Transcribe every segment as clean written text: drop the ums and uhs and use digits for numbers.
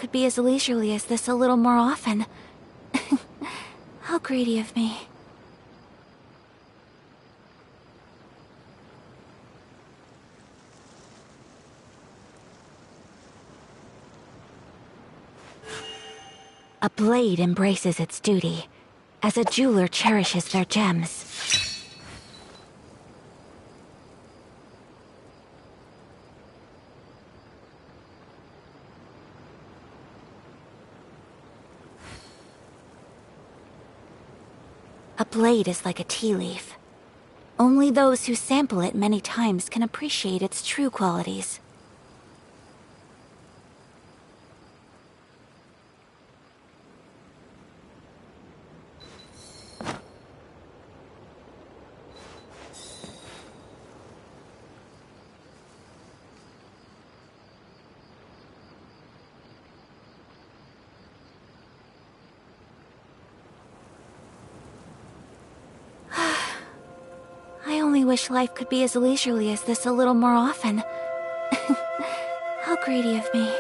could be as leisurely as this a little more often. How greedy of me. A blade embraces its duty, as a jeweler cherishes their gems. A blade is like a tea leaf. Only those who sample it many times can appreciate its true qualities. I only wish life could be as leisurely as this a little more often. How greedy of me.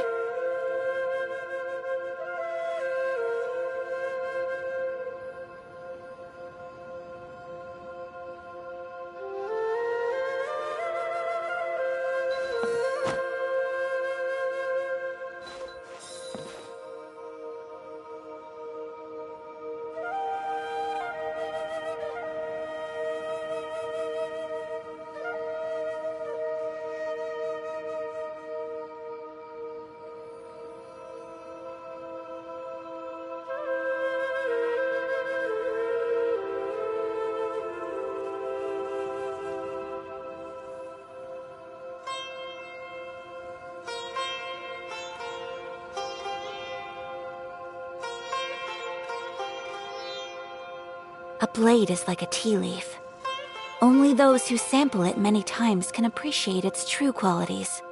A blade is like a tea leaf. Only those who sample it many times can appreciate its true qualities.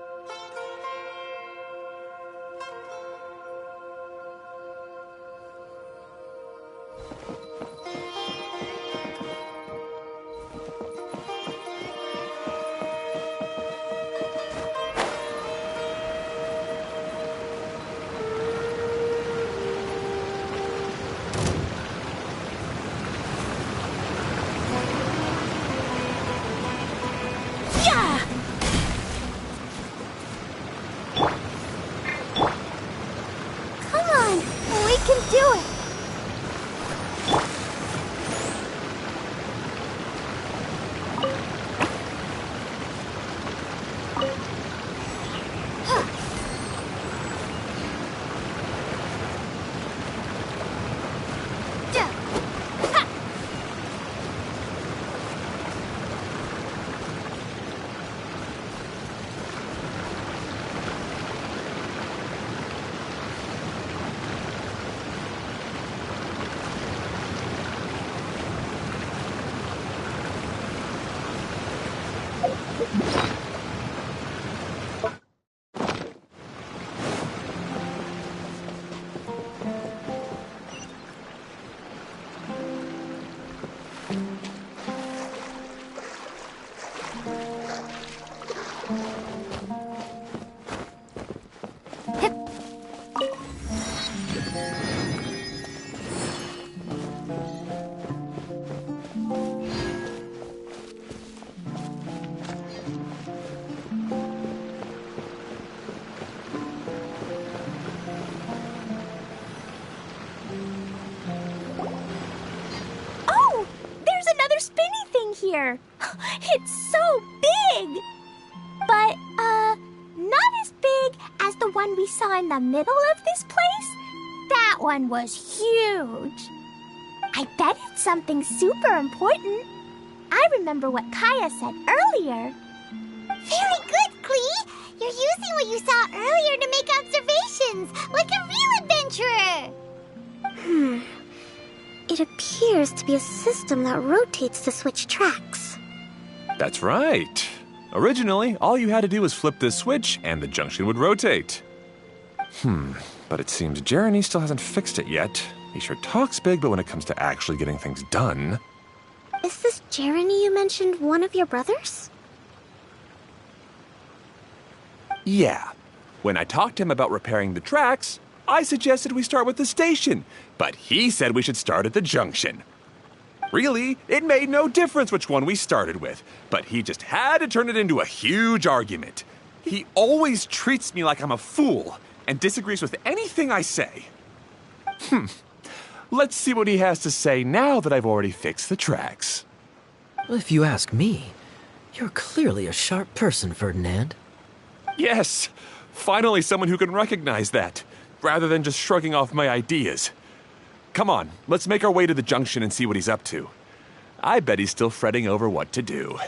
Here. It's so big! But, not as big as the one we saw in the middle of this place. That one was huge. I bet it's something super important. I remember what Kaya said earlier. Very good, Klee! You're using what you saw earlier to make observations, like a real adventurer! It appears to be a system that rotates to switch tracks. That's right. Originally, all you had to do was flip this switch and the junction would rotate. But it seems Jeremy still hasn't fixed it yet. He sure talks big, but when it comes to actually getting things done... Is this Jeremy you mentioned one of your brothers? Yeah. When I talked to him about repairing the tracks, I suggested we start with the station, but he said we should start at the junction. Really, it made no difference which one we started with, but he just had to turn it into a huge argument. He always treats me like I'm a fool and disagrees with anything I say. Let's see what he has to say now that I've already fixed the tracks. If you ask me, you're clearly a sharp person, Ferdinand. Yes, finally someone who can recognize that, rather than just shrugging off my ideas. Come on, let's make our way to the junction and see what he's up to. I bet he's still fretting over what to do.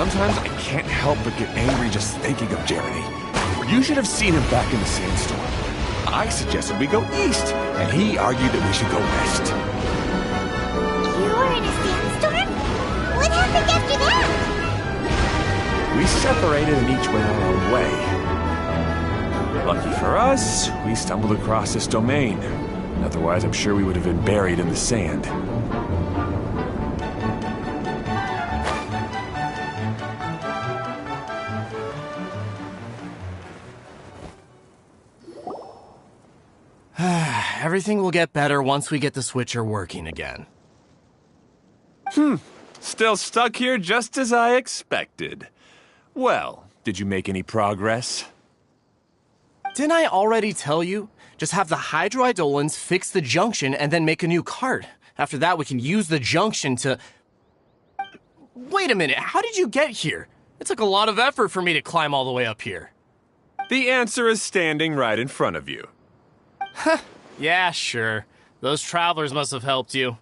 Sometimes I can't help but get angry just thinking of Jeremy. You should have seen him back in the sandstorm. I suggested we go east, and he argued that we should go west. You were in a sandstorm? What happened after that? We separated and each went our own way. Lucky for us, we stumbled across this domain. Otherwise, I'm sure we would have been buried in the sand. Everything will get better once we get the switcher working again. Still stuck here just as I expected. Well, did you make any progress? Didn't I already tell you? Just have the hydroidolins fix the junction and then make a new cart. After that, we can use the junction to... Wait a minute, how did you get here? It took a lot of effort for me to climb all the way up here. The answer is standing right in front of you. Yeah, sure. Those travelers must have helped you.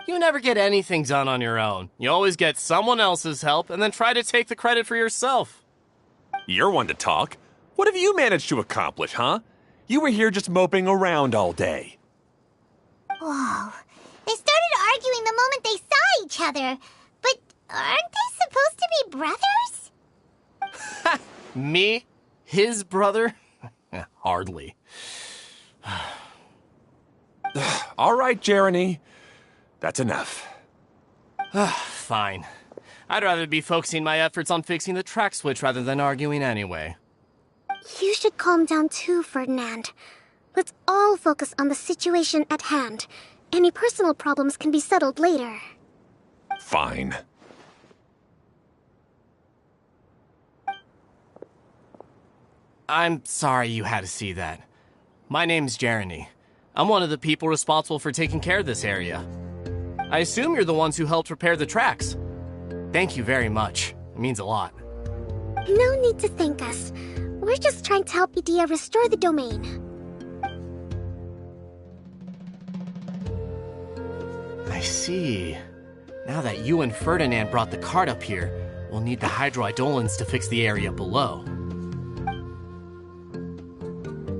You never get anything done on your own. You always get someone else's help and then try to take the credit for yourself. You're one to talk. What have you managed to accomplish, huh? You were here just moping around all day. Whoa. They started arguing the moment they saw each other. But aren't they supposed to be brothers? Me? His brother? Hardly. All right, Jeremy. That's enough. Fine. I'd rather be focusing my efforts on fixing the track switch rather than arguing anyway. You should calm down too, Ferdinand. Let's all focus on the situation at hand. Any personal problems can be settled later. Fine. I'm sorry you had to see that. My name's Jeremy. I'm one of the people responsible for taking care of this area. I assume you're the ones who helped repair the tracks. Thank you very much. It means a lot. No need to thank us. We're just trying to help Edea restore the domain. I see. Now that you and Ferdinand brought the cart up here, we'll need the hydroidolins to fix the area below.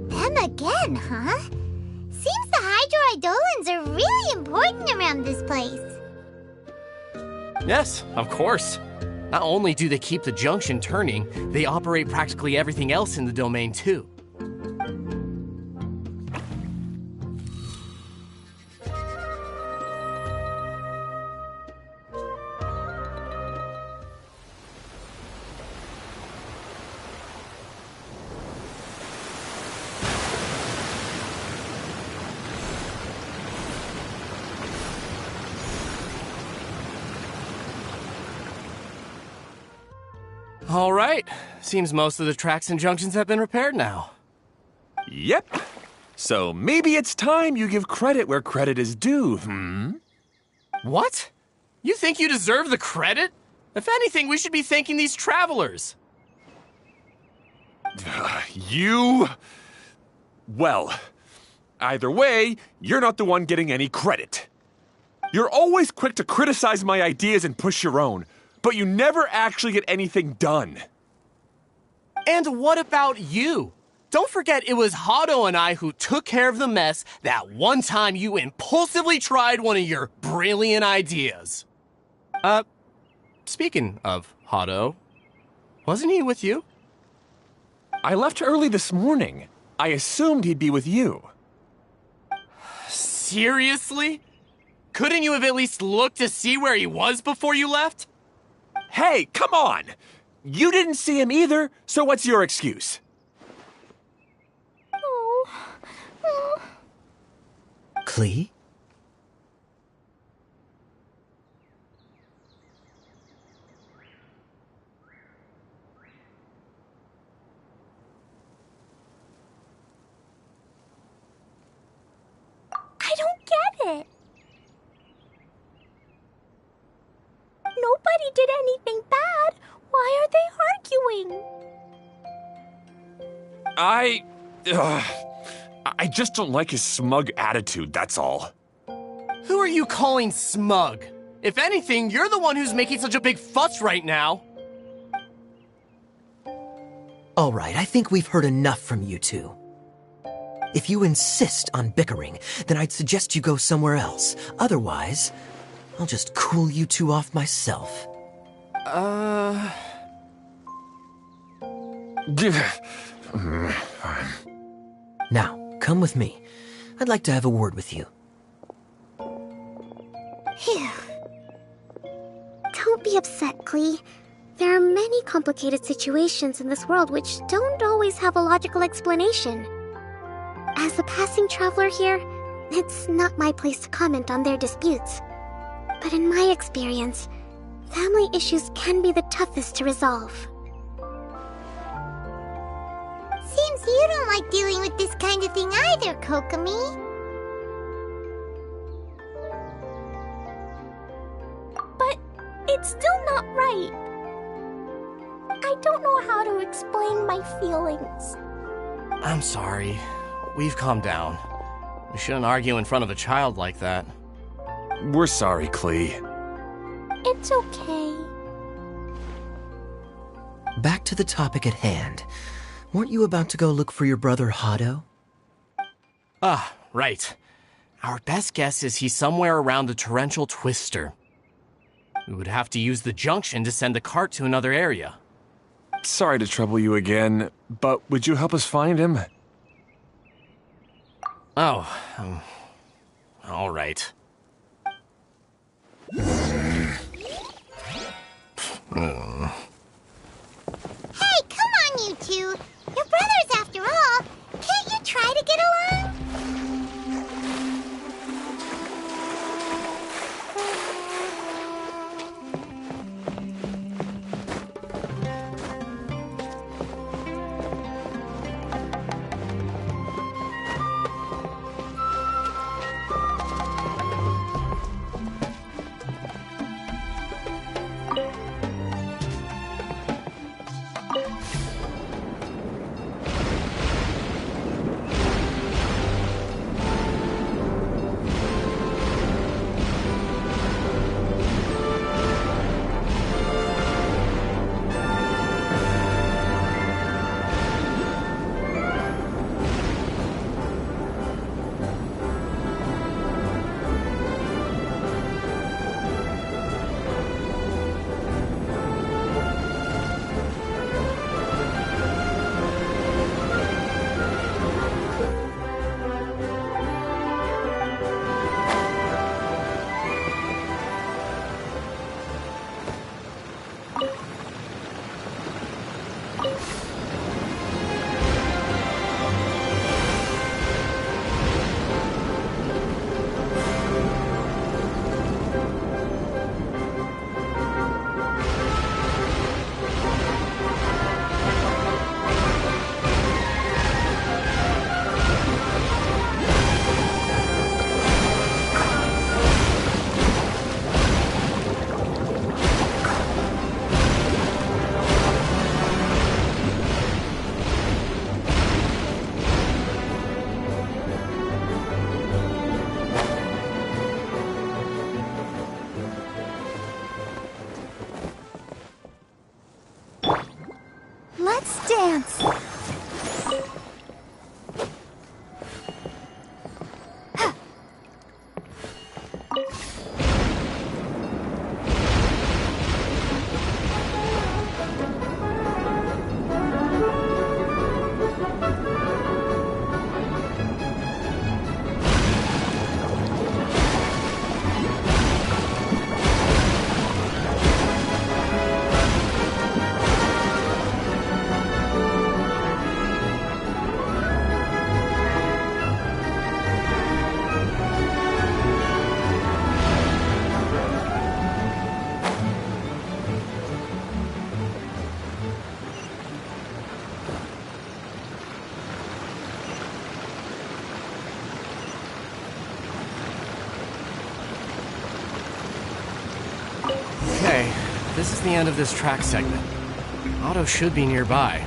Them again, huh? Seems the hydroidolins are really important around this place. Yes, of course. Not only do they keep the junction turning, they operate practically everything else in the domain too. All right. Seems most of the tracks and junctions have been repaired now. Yep. So maybe it's time you give credit where credit is due, What? You think you deserve the credit? If anything, we should be thanking these travelers. You... Well, either way, you're not the one getting any credit. You're always quick to criticize my ideas and push your own, but you never actually get anything done. And what about you? Don't forget it was Hado and I who took care of the mess that one time you impulsively tried one of your brilliant ideas. Speaking of Hado, wasn't he with you? I left early this morning. I assumed he'd be with you. Seriously? Couldn't you have at least looked to see where he was before you left? Hey, come on! You didn't see him either, so what's your excuse? Klee? I don't get it. Nobody did anything bad. Why are they arguing? I just don't like his smug attitude, that's all. Who are you calling smug? If anything, you're the one who's making such a big fuss right now. All right, I think we've heard enough from you two. If you insist on bickering, then I'd suggest you go somewhere else. Otherwise, I'll just cool you two off myself. Now, come with me. I'd like to have a word with you. Phew. Don't be upset, Klee. There are many complicated situations in this world which don't always have a logical explanation. As a passing traveler here, it's not my place to comment on their disputes. But in my experience, family issues can be the toughest to resolve. Seems you don't like dealing with this kind of thing either, Kokomi. But it's still not right. I don't know how to explain my feelings. I'm sorry. We've calmed down. We shouldn't argue in front of a child like that. We're sorry, Klee. It's okay. Back to the topic at hand. Weren't you about to go look for your brother Hado? Ah, right. Our best guess is he's somewhere around the torrential twister. We would have to use the junction to send the cart to another area. Sorry to trouble you again, but would you help us find him? Oh, all right. Hey, come on, you two. You're brothers after all. Can't you try to get along? Let's dance. Okay, this is the end of this track segment. Otto should be nearby.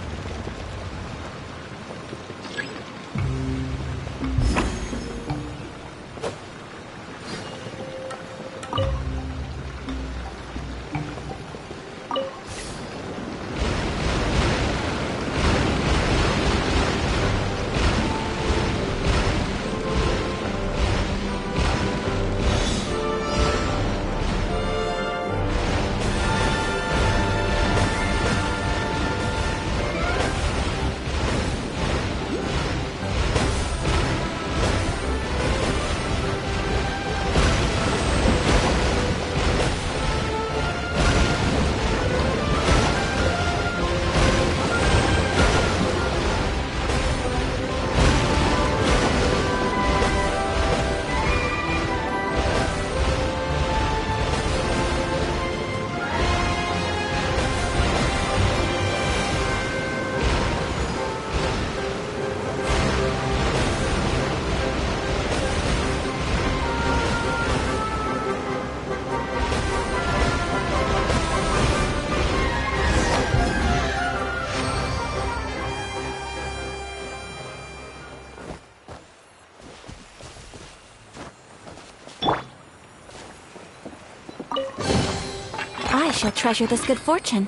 she'll treasure this good fortune.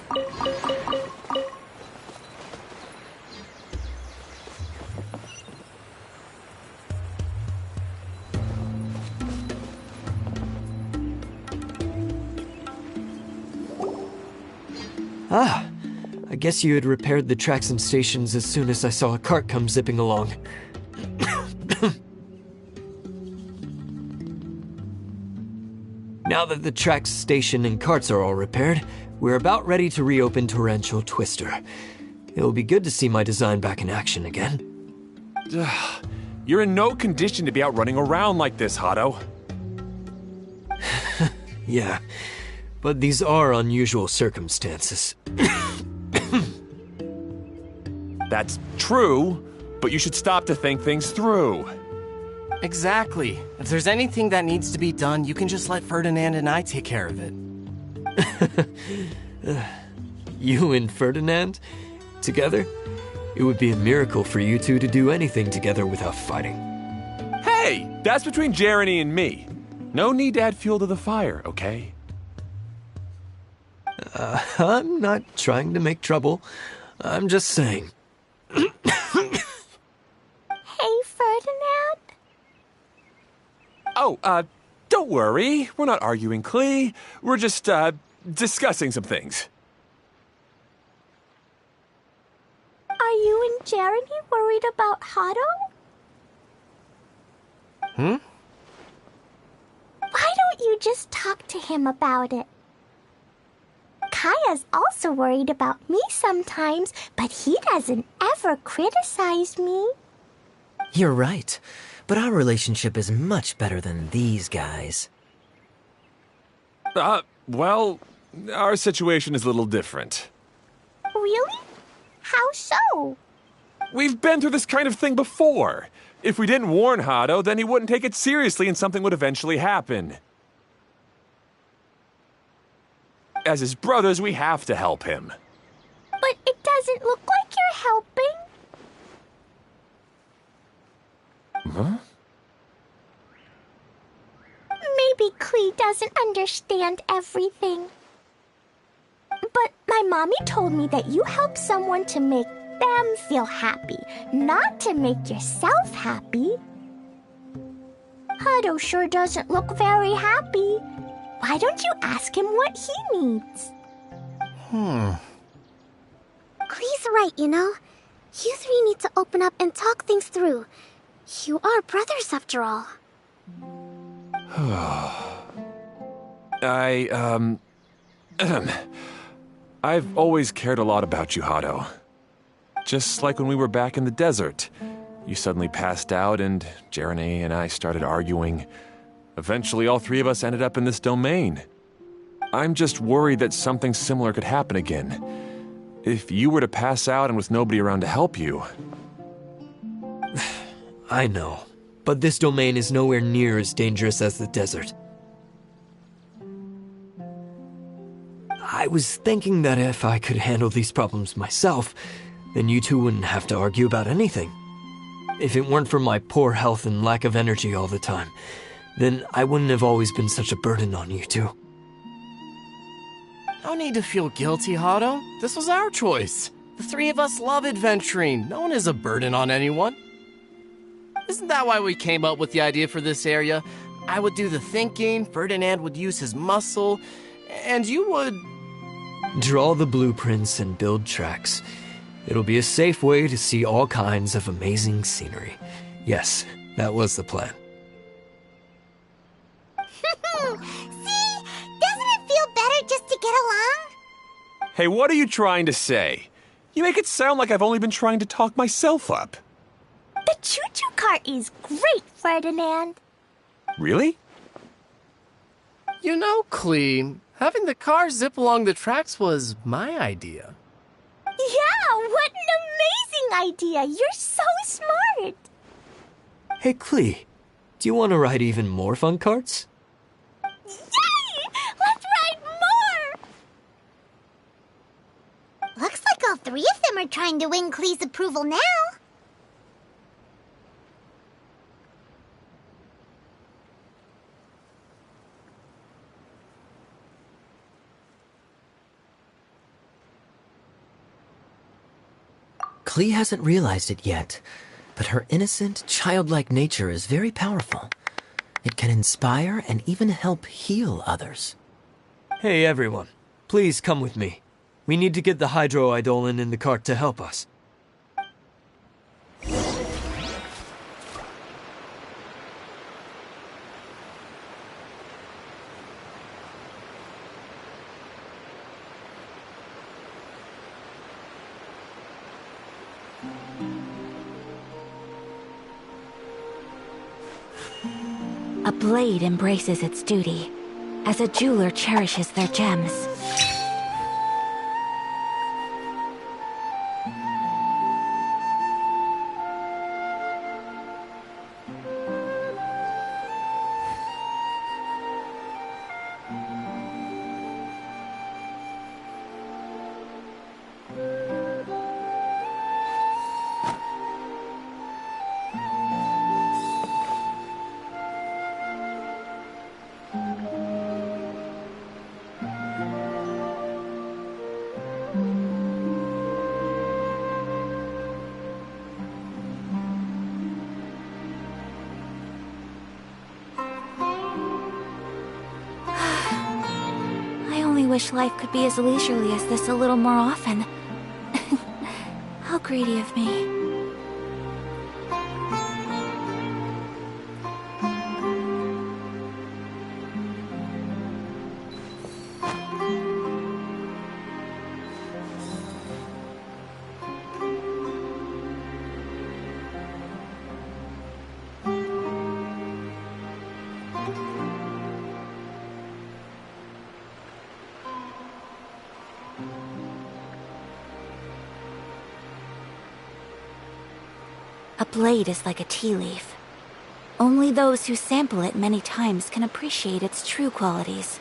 Ah, I guess you had repaired the tracks and stations as soon as I saw a cart come zipping along. Now that the tracks, station, and carts are all repaired, we're about ready to reopen Torrential Twister. It'll be good to see my design back in action again. You're in no condition to be out running around like this, Hado. Yeah, but these are unusual circumstances. That's true, but you should stop to think things through. Exactly. If there's anything that needs to be done, you can just let Ferdinand and I take care of it. You and Ferdinand? Together? It would be a miracle for you two to do anything together without fighting. Hey, that's between Jeremy and me. No need to add fuel to the fire, okay? I'm not trying to make trouble. I'm just saying. Hey, Ferdinand? Oh, don't worry. We're not arguing, Klee. We're just, discussing some things. Are you and Jeremy worried about Hado? Hmm? Why don't you just talk to him about it? Kaya's also worried about me sometimes, but he doesn't ever criticize me. You're right, but our relationship is much better than these guys. Well, our situation is a little different. Really? How so? We've been through this kind of thing before. If we didn't warn Hado, then he wouldn't take it seriously and something would eventually happen. As his brothers, we have to help him. But it doesn't look like you're helping. Huh? Maybe Klee doesn't understand everything. But my mommy told me that you help someone to make them feel happy, not to make yourself happy. Hado sure doesn't look very happy. Why don't you ask him what he needs? Klee's right, you know. You three need to open up and talk things through. You are brothers after all. I've always cared a lot about you, Hado. Just like when we were back in the desert. You suddenly passed out and Jeremy and I started arguing. Eventually, all three of us ended up in this domain. I'm just worried that something similar could happen again. If you were to pass out and with nobody around to help you. I know, but this domain is nowhere near as dangerous as the desert. I was thinking that if I could handle these problems myself, then you two wouldn't have to argue about anything. If it weren't for my poor health and lack of energy all the time, then I wouldn't have always been such a burden on you two. No need to feel guilty, Hado. This was our choice. The three of us love adventuring. No one is a burden on anyone. Isn't that why we came up with the idea for this area? I would do the thinking, Ferdinand would use his muscle, and you would... Draw the blueprints and build tracks. It'll be a safe way to see all kinds of amazing scenery. Yes, that was the plan. See? Doesn't it feel better just to get along? Hey, what are you trying to say? You make it sound like I've only been trying to talk myself up. The choo-choo cart is great, Ferdinand. Really? You know, Klee, having the car zip along the tracks was my idea. Yeah, what an amazing idea. You're so smart. Hey, Klee, do you want to ride even more fun carts? Yay! Let's ride more! Looks like all three of them are trying to win Klee's approval now. Klee hasn't realized it yet, but her innocent, childlike nature is very powerful. It can inspire and even help heal others. Hey everyone, please come with me. We need to get the Hydro-Eidolon in the cart to help us. A blade embraces its duty, as a jeweler cherishes their gems. I wish life could be as leisurely as this a little more often. How greedy of me. A blade is like a tea leaf. Only those who sample it many times can appreciate its true qualities.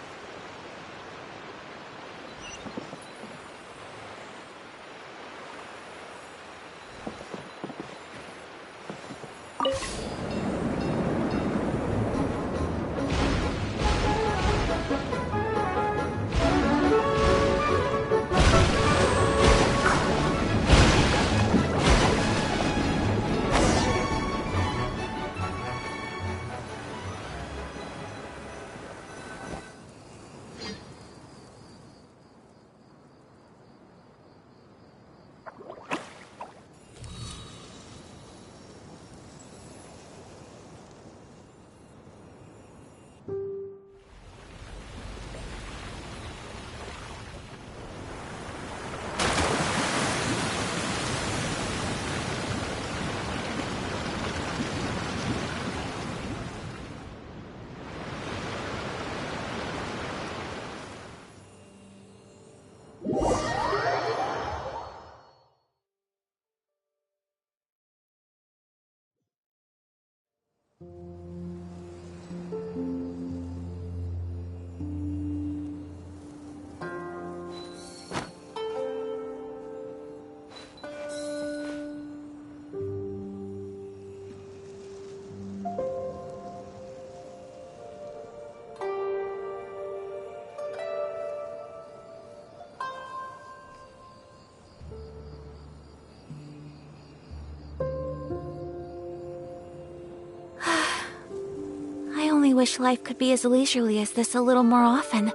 I wish life could be as leisurely as this a little more often.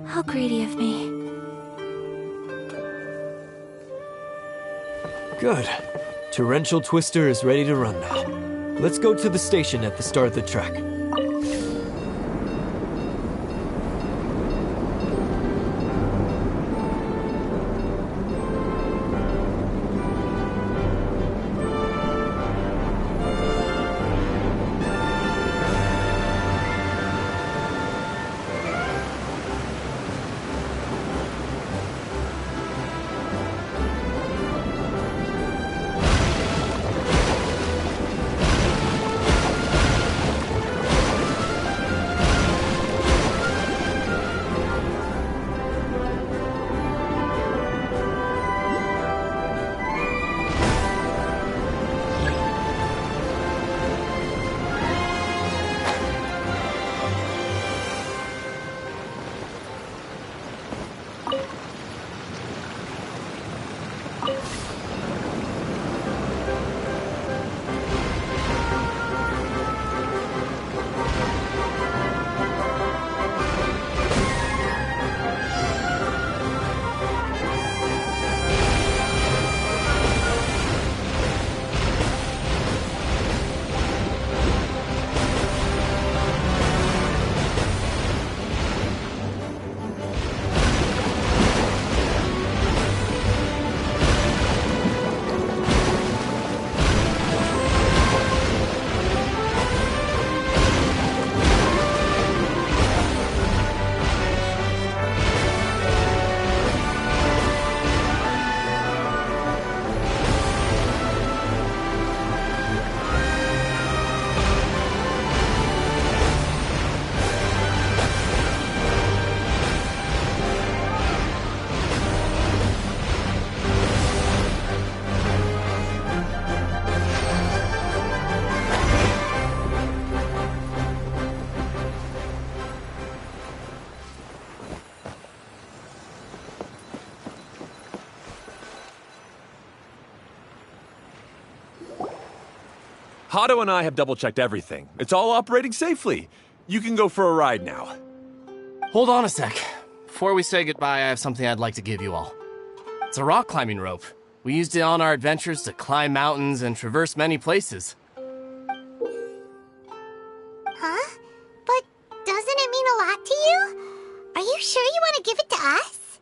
How greedy of me. Good. Torrential Twister is ready to run now. Let's go to the station at the start of the trek. Hato and I have double-checked everything. It's all operating safely. You can go for a ride now. Hold on a sec. Before we say goodbye, I have something I'd like to give you all. It's a rock climbing rope. We used it on our adventures to climb mountains and traverse many places. Huh? But doesn't it mean a lot to you? Are you sure you want to give it to us?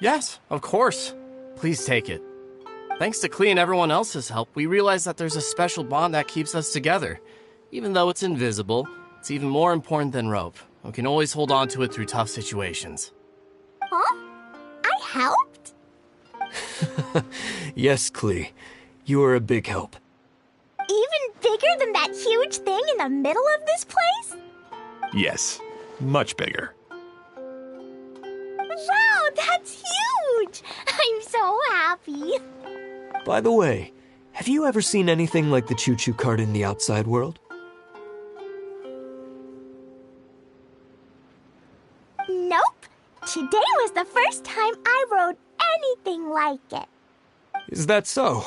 Yes, of course. Please take it. Thanks to Klee and everyone else's help, we realized that there's a special bond that keeps us together. Even though it's invisible, it's even more important than rope. We can always hold on to it through tough situations. Huh? I helped? Yes, Klee. You are a big help. Even bigger than that huge thing in the middle of this place? Yes, much bigger. Wow, that's huge! I'm so happy. By the way, have you ever seen anything like the choo-choo cart in the outside world? Nope. Today was the first time I rode anything like it. Is that so?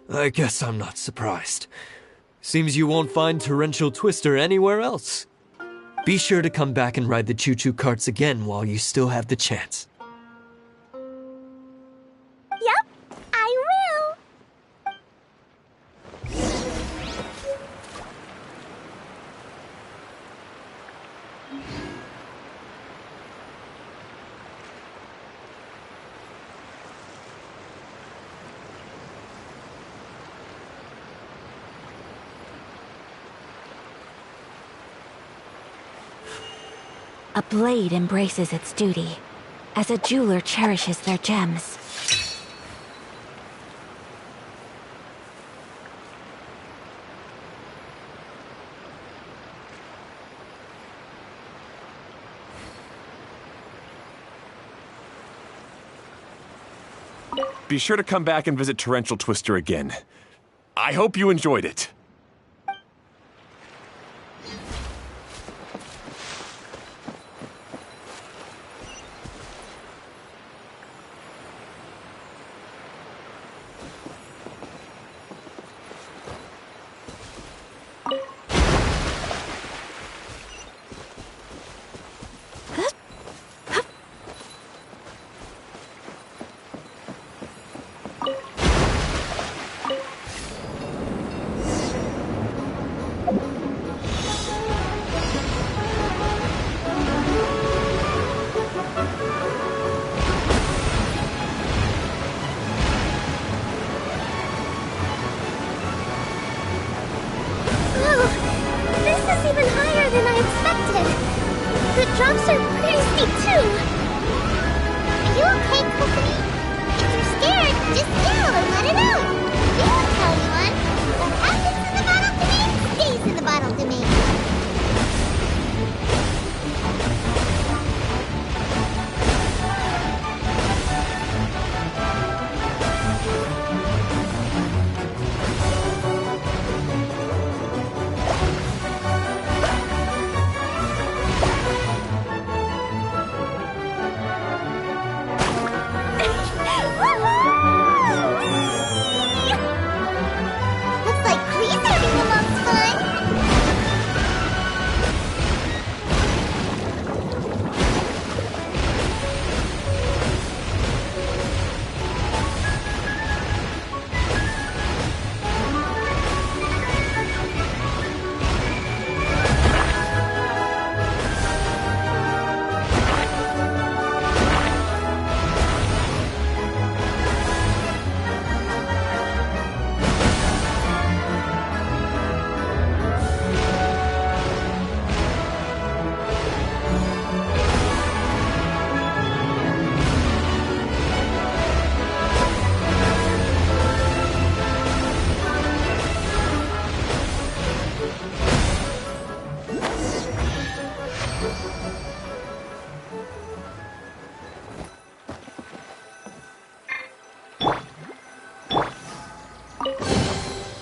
I guess I'm not surprised. Seems you won't find Torrential Twister anywhere else. Be sure to come back and ride the choo-choo carts again while you still have the chance. Yep, I will. A blade embraces its duty, as a jeweler cherishes their gems. Be sure to come back and visit Torrential Twister again. I hope you enjoyed it. Even higher than I expected. The drops are pretty steep, too. Are you okay, Kokomi? If you're scared, just yell and let it out. We won't tell anyone. What happens in the bottle domain stays in the bottle domain. Looks like Klee's having the most fun.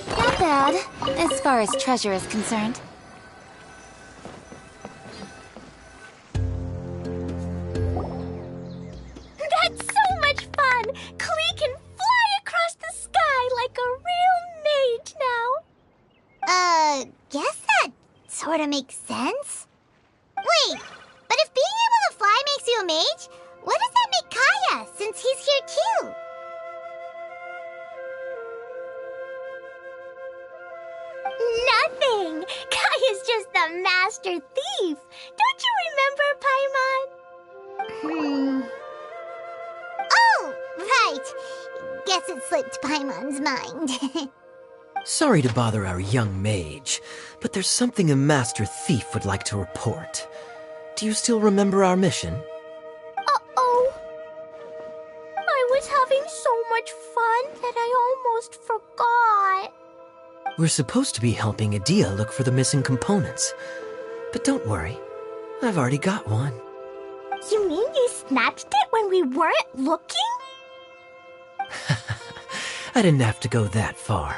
Not bad, as far as treasure is concerned. That's so much fun! Klee can fly across the sky like guess that sort of makes sense. Wait, but if being able to fly makes you a mage, what does that make Kaya, since he's here too? Nothing! Kaya's just the master thief! Don't you remember, Paimon? Oh, right. Guess it slipped Paimon's mind. Sorry to bother our young mage, but there's something a master thief would like to report. Do you still remember our mission? Uh-oh. I was having so much fun that I almost forgot. We're supposed to be helping Adia look for the missing components. But don't worry, I've already got one. You mean you snatched it when we weren't looking? I didn't have to go that far.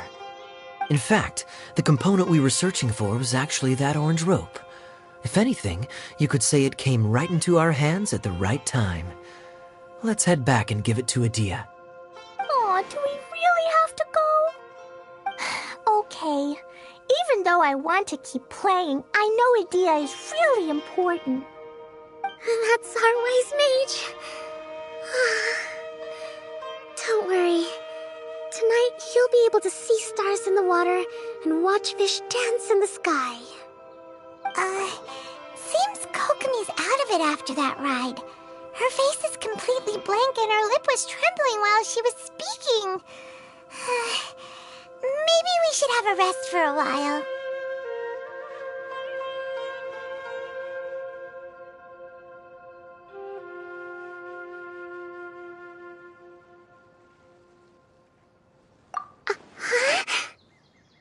In fact, the component we were searching for was actually that orange rope. If anything, you could say it came right into our hands at the right time. Let's head back and give it to Adia. Aw, do we really have to go? Okay. Even though I want to keep playing, I know Adia is really important. That's our wise mage. Don't worry. Tonight, you'll be able to see stars in the water and watch fish dance in the sky. Seems Kokomi's out of it after that ride. Her face is completely blank and her lip was trembling while she was speaking. Maybe we should have a rest for a while.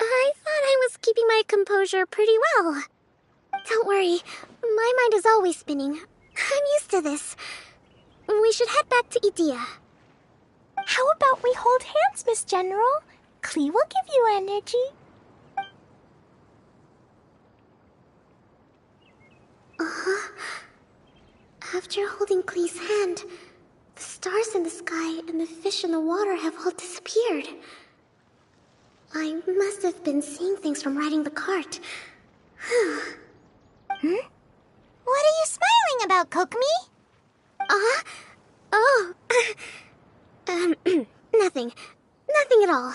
I thought I was keeping my composure pretty well. Don't worry, my mind is always spinning. I'm used to this. We should head back to Idia. How about we hold hands, Miss General? Klee will give you energy. After holding Klee's hand, the stars in the sky and the fish in the water have all disappeared. I must have been seeing things from riding the cart. What are you smiling about, Kokomi? Oh. Nothing. Nothing at all.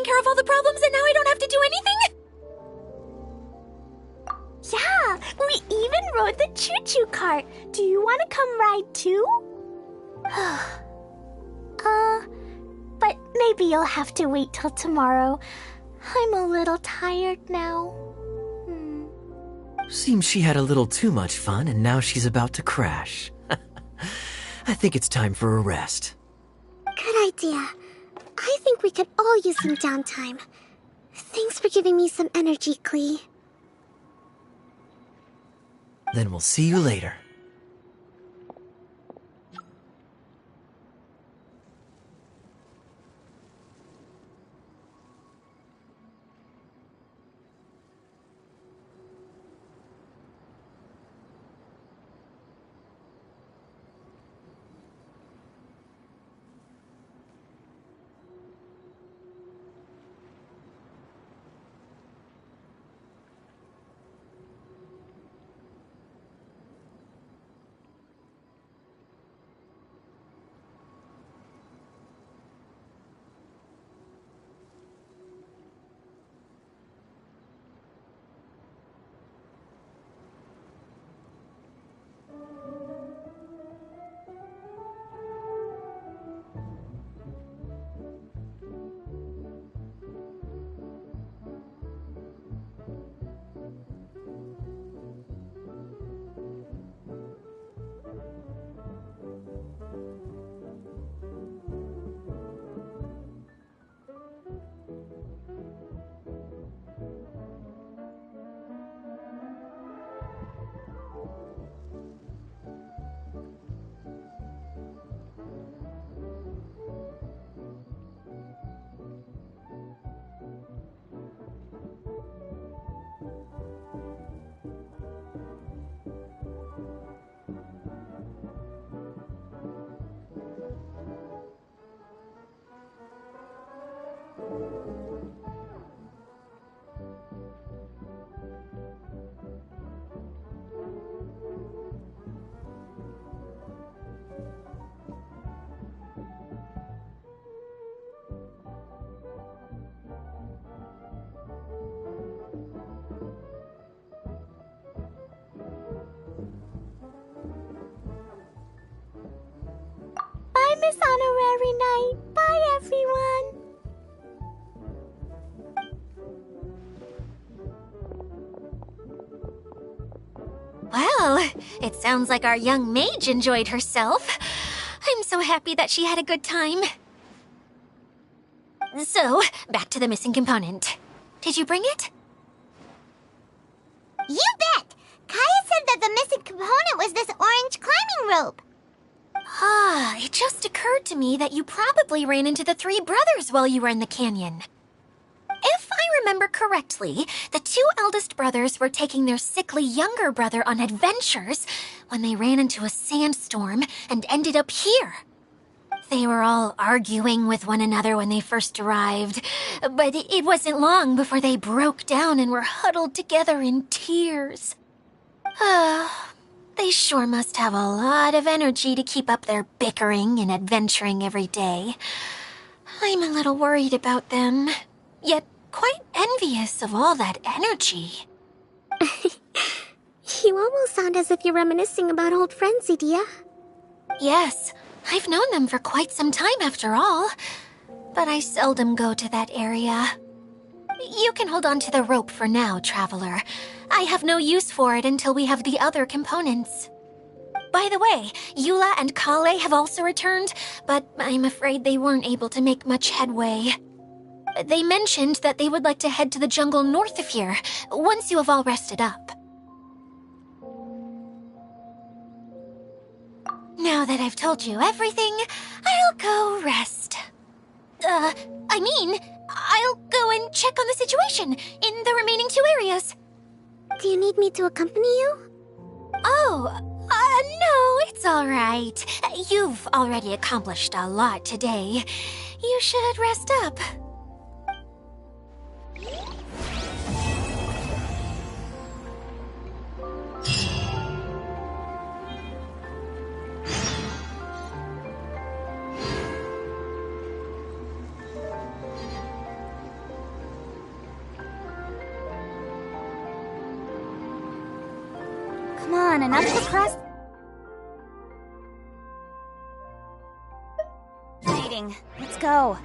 taking care of all the problems and now I don't have to do anything? Yeah, we even rode the choo-choo cart. Do you want to come ride too? But maybe you'll have to wait till tomorrow. I'm a little tired now. Seems she had a little too much fun and now she's about to crash. I think it's time for a rest. Good idea. I think we could all use some downtime. Thanks for giving me some energy, Klee. Then we'll see you later. Bye, Miss Honorary Knight. Bye, everyone. Well, it sounds like our young mage enjoyed herself. I'm so happy that she had a good time. So, back to the missing component. Did you bring it? You bet! Kaya said that the missing component was this orange climbing rope. Ah, it just occurred to me that you probably ran into the three brothers while you were in the canyon. If I remember correctly, the two eldest brothers were taking their sickly younger brother on adventures when they ran into a sandstorm and ended up here. They were all arguing with one another when they first arrived, but it wasn't long before they broke down and were huddled together in tears. They sure must have a lot of energy to keep up their bickering and adventuring every day. I'm a little worried about them, yet quite envious of all that energy. You almost sound as if you're reminiscing about old friends, Idia. Yes, I've known them for quite some time after all, but I seldom go to that area. You can hold on to the rope for now, Traveler. I have no use for it until we have the other components. By the way, Eula and Kale have also returned, but I'm afraid they weren't able to make much headway. They mentioned that they would like to head to the jungle north of here, once you have all rested up. Now that I've told you everything, I'll go rest. I'll go and check on the situation in the remaining two areas. Do you need me to accompany you? Oh, no, it's all right. You've already accomplished a lot today. You should rest up. Come on, enough procrastinating. Let's go.